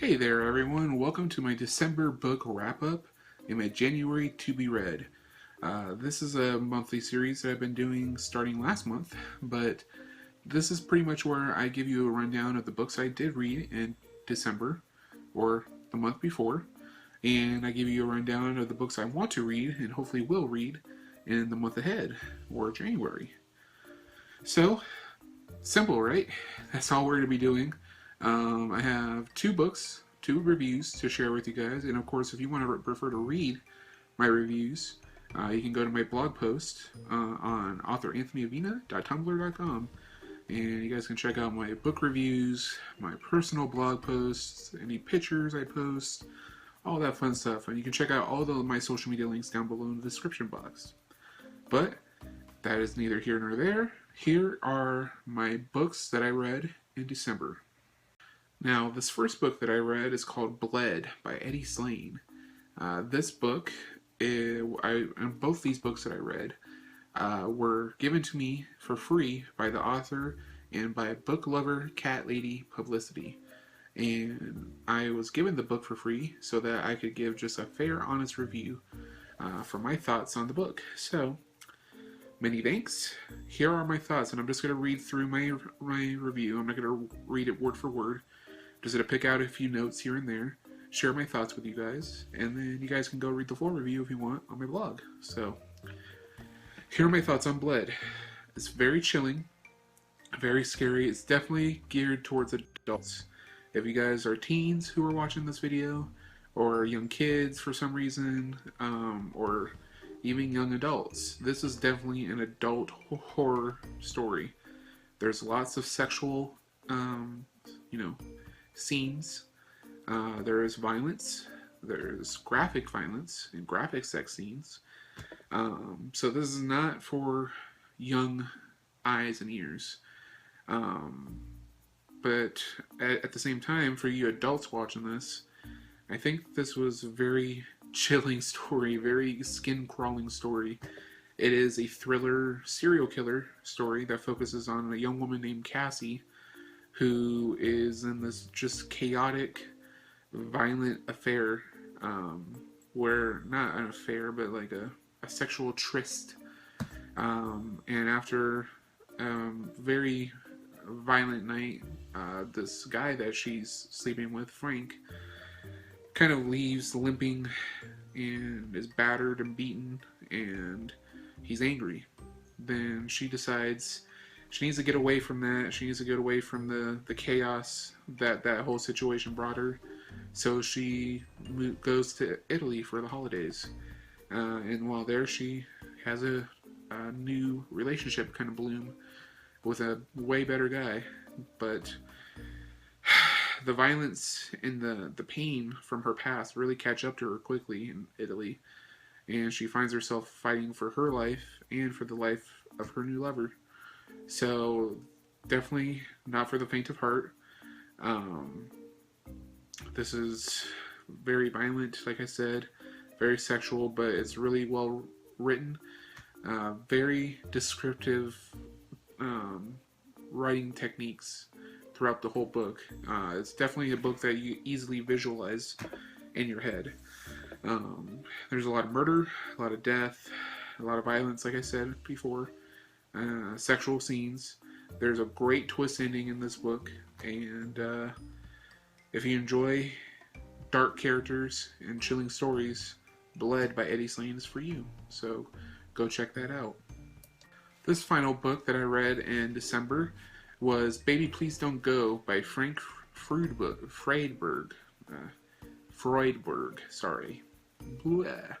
Hey there, everyone. Welcome to my December book wrap-up and my January to be read. This is a monthly series that I've been doing starting last month, but this is pretty much where I give you a rundown of the books I did read in December or the month before, and I give you a rundown of the books I want to read and hopefully will read in the month ahead or January. So, simple, right? That's all we're going to be doing. I have two books, two reviews to share with you guys, and of course, if you want to prefer to read my reviews, you can go to my blog post on authoranthonyavina.tumblr.com, and you guys can check out my book reviews, my personal blog posts, any pictures I post, all that fun stuff, and you can check out all my social media links down below in the description box. But that is neither here nor there. Here are my books that I read in December. Now, this first book that I read is called Bled by Eddie Slane. This book, and both these books that I read, were given to me for free by the author and by Book Lover Cat Lady Publicity. And I was given the book for free so that I could give just a fair, honest review for my thoughts on the book. So, many thanks. Here are my thoughts, and I'm just going to read through my review. I'm not going to read it word for word. Just going to pick out a few notes here and there, share my thoughts with you guys, and then you guys can go read the full review if you want on my blog. So, here are my thoughts on Bled. It's very chilling, very scary. It's definitely geared towards adults. If you guys are teens who are watching this video, or young kids for some reason, or even young adults, this is definitely an adult horror story. There's lots of sexual, scenes. There is violence. There's graphic violence and graphic sex scenes. So this is not for young eyes and ears. But at the same time, for you adults watching this, I think this was a very chilling story, very skin-crawling story. It is a thriller serial killer story that focuses on a young woman named Cassie, who is in this just chaotic, violent affair, where, not an affair, but like a sexual tryst. And after a very violent night, this guy that she's sleeping with, Frank, kind of leaves limping and is battered and beaten, and he's angry. Then she decides she needs to get away from that. She needs to get away from the chaos that whole situation brought her. So she goes to Italy for the holidays. And while there, she has a new relationship kind of bloom with a way better guy. But the violence and the pain from her past really catch up to her quickly in Italy. And she finds herself fighting for her life and for the life of her new lover. So, definitely not for the faint of heart. This is very violent, like I said, very sexual, but it's really well written. Very descriptive writing techniques throughout the whole book. It's definitely a book that you easily visualize in your head. There's a lot of murder, a lot of death, a lot of violence, like I said before. Sexual scenes. There's a great twist ending in this book, and if you enjoy dark characters and chilling stories, Bled by Eddie Slane is for you. So go check that out. This final book that I read in December was Baby Please Don't Go by Frank Freudberg. Sorry. Blah.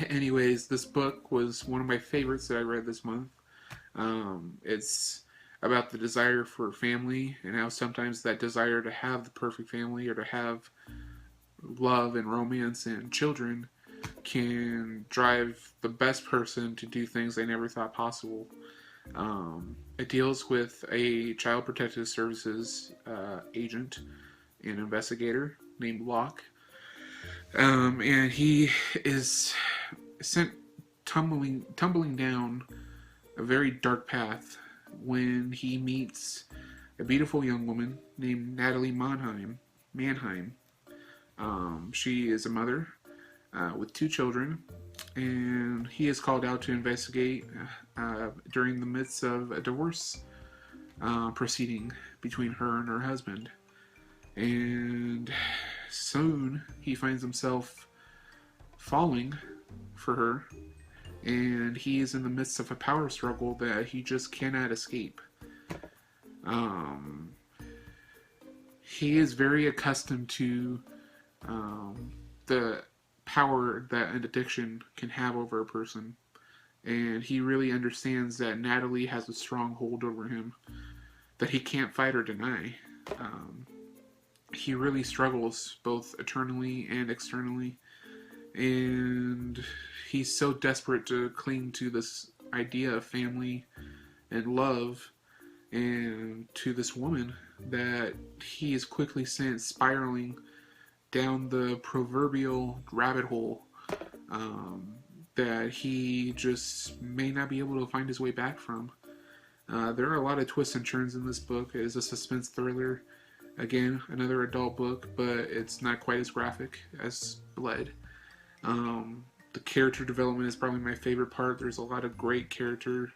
Anyways, this book was one of my favorites that I read this month. It's about the desire for family and how sometimes that desire to have the perfect family or to have love and romance and children can drive the best person to do things they never thought possible. It deals with a Child Protective Services agent and investigator named Locke. And he is sent tumbling down a very dark path when he meets a beautiful young woman named Natalie Mannheim, Mannheim. She is a mother with 2 children, and he is called out to investigate during the midst of a divorce proceeding between her and her husband. And soon he finds himself falling for her, and he is in the midst of a power struggle that he just cannot escape. He is very accustomed to the power that an addiction can have over a person, and he really understands that Natalie has a strong hold over him that he can't fight or deny. He really struggles both internally and externally, and he's so desperate to cling to this idea of family and love and to this woman that he is quickly sent spiraling down the proverbial rabbit hole that he just may not be able to find his way back from. There are a lot of twists and turns in this book. It is a suspense thriller. Again, another adult book, but it's not quite as graphic as Blood. The character development is probably my favorite part. There's a lot of great character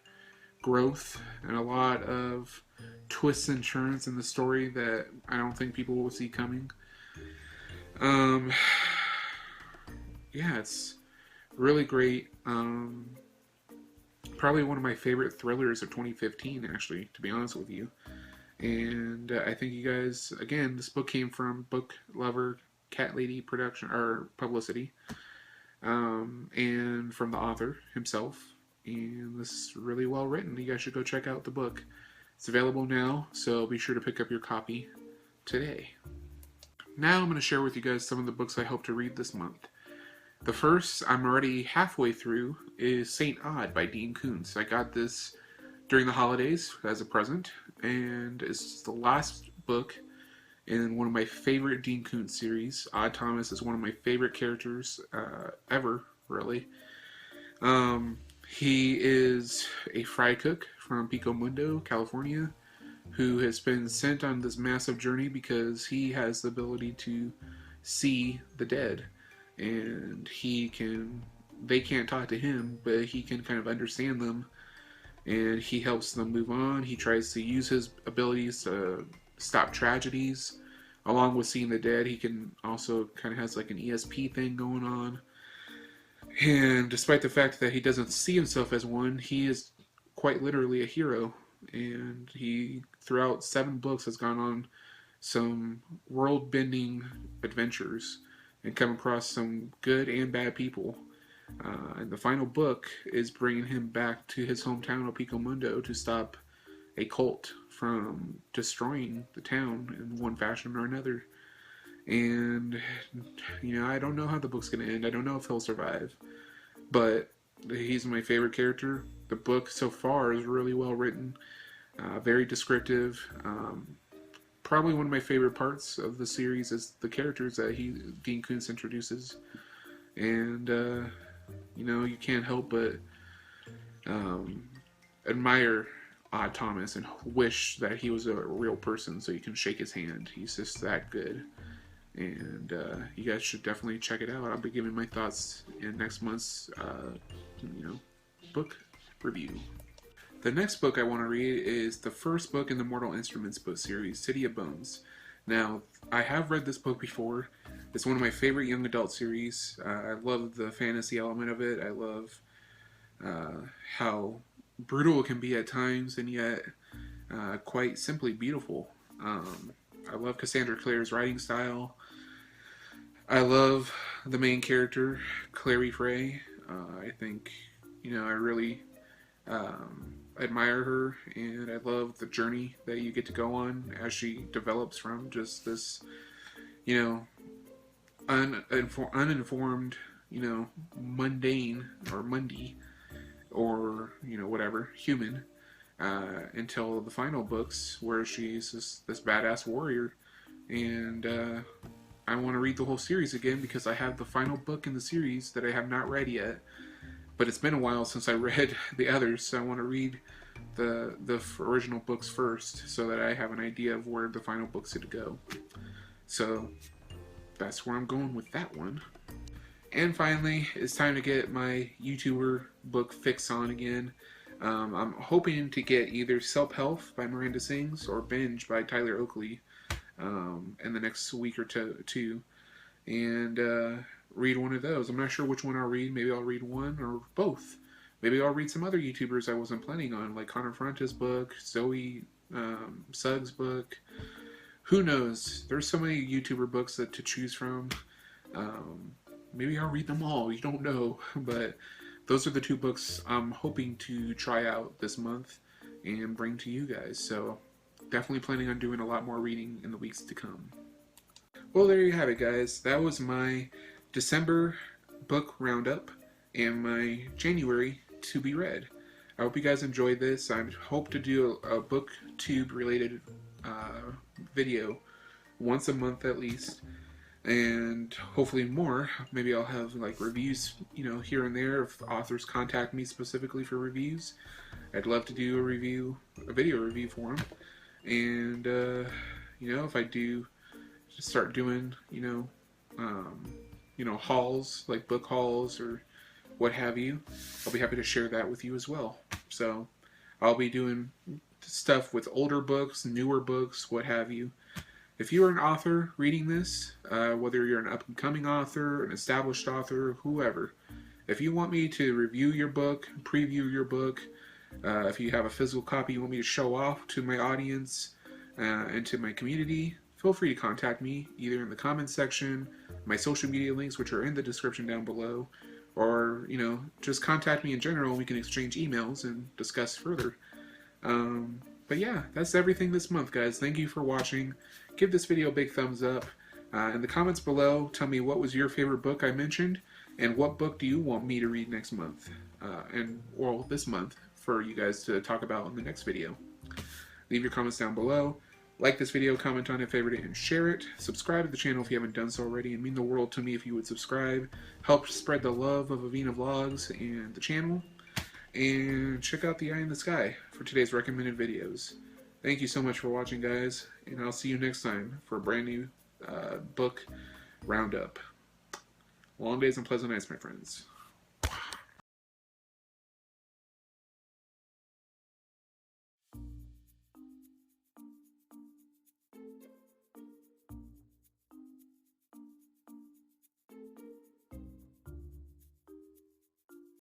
growth and a lot of twists and turns in the story that I don't think people will see coming. Yeah, it's really great. Probably one of my favorite thrillers of 2015, actually, to be honest with you. And I think you guys, again, this book came from Book Lover Cat Lady production or publicity, and from the author himself. And this is really well written. You guys should go check out the book. It's available now, so be sure to pick up your copy today. Now I'm going to share with you guys some of the books I hope to read this month. The first, I'm already halfway through, is Saint Odd by Dean Koontz. I got this during the holidays as a present, and it's the last book in one of my favorite Dean Koontz series. Odd Thomas is one of my favorite characters ever, really. He is a fry cook from Pico Mundo, California, who has been sent on this massive journey because he has the ability to see the dead. And they can't talk to him, but he can kind of understand them, and he helps them move on. He tries to use his abilities to stop tragedies. Along with seeing the dead, he can also kind of has like an ESP thing going on. And despite the fact that he doesn't see himself as one, he is quite literally a hero. And he, throughout 7 books, has gone on some world-bending adventures and come across some good and bad people. And the final book is bringing him back to his hometown of Pico Mundo to stop a cult from destroying the town in one fashion or another. And, I don't know how the book's going to end. I don't know if he'll survive. But he's my favorite character. The book so far is really well written, very descriptive. Probably one of my favorite parts of the series is the characters that Dean Koontz introduces. And, you can't help but admire Odd Thomas and wish that he was a real person so you can shake his hand. He's just that good. And you guys should definitely check it out. I'll be giving my thoughts in next month's, book review. The next book I want to read is the first book in the Mortal Instruments book series, City of Bones. Now, I have read this book before. It's one of my favorite young adult series. I love the fantasy element of it. I love how brutal it can be at times, and yet quite simply beautiful. I love Cassandra Clare's writing style. I love the main character, Clary Frey. I think, I really admire her, and I love the journey that you get to go on as she develops from just this, uninformed, mundane or mundy or, whatever, human, until the final books where she's this badass warrior. And I want to read the whole series again because I have the final book in the series that I have not read yet. But it's been a while since I read the others, so I want to read the original books first so that I have an idea of where the final books are to go. So that's where I'm going with that one. And finally, it's time to get my YouTuber book fix on again. I'm hoping to get either Selp-Helf by Miranda Sings or Binge by Tyler Oakley in the next week or two, and read one of those. I'm not sure which one I'll read. Maybe I'll read one or both. Maybe I'll read some other YouTubers I wasn't planning on, like Connor Fronta's book, Zoe Suggs' book. Who knows? There's so many YouTuber books to choose from. Maybe I'll read them all. You don't know. But those are the two books I'm hoping to try out this month and bring to you guys. So definitely planning on doing a lot more reading in the weeks to come. Well, there you have it, guys. That was my December book roundup and my January to be read. I hope you guys enjoyed this. I hope to do a booktube related video once a month at least, and hopefully more. Maybe I'll have like reviews, here and there if authors contact me specifically for reviews. I'd love to do a video review for them. And if I do start doing hauls, like book hauls or what have you, I'll be happy to share that with you as well. So I'll be doing stuff with older books, newer books, what have you. If you are an author reading this, whether you're an up-and-coming author, an established author, whoever, if you want me to review your book, preview your book, if you have a physical copy you want me to show off to my audience and to my community, feel free to contact me either in the comments section, my social media links, which are in the description down below, or, just contact me in general and we can exchange emails and discuss further. But yeah, that's everything this month, guys. Thank you for watching. Give this video a big thumbs up. In the comments below, tell me what was your favorite book I mentioned, and what book do you want me to read next month, or this month, for you guys to talk about in the next video. Leave your comments down below. Like this video, comment on it, favorite it, and share it. Subscribe to the channel if you haven't done so already. It'd mean the world to me if you would subscribe. Help spread the love of Avina Vlogs and the channel. And check out the eye in the sky for today's recommended videos. Thank you so much for watching, guys, and I'll see you next time for a brand new book roundup. Long days and pleasant nights, my friends.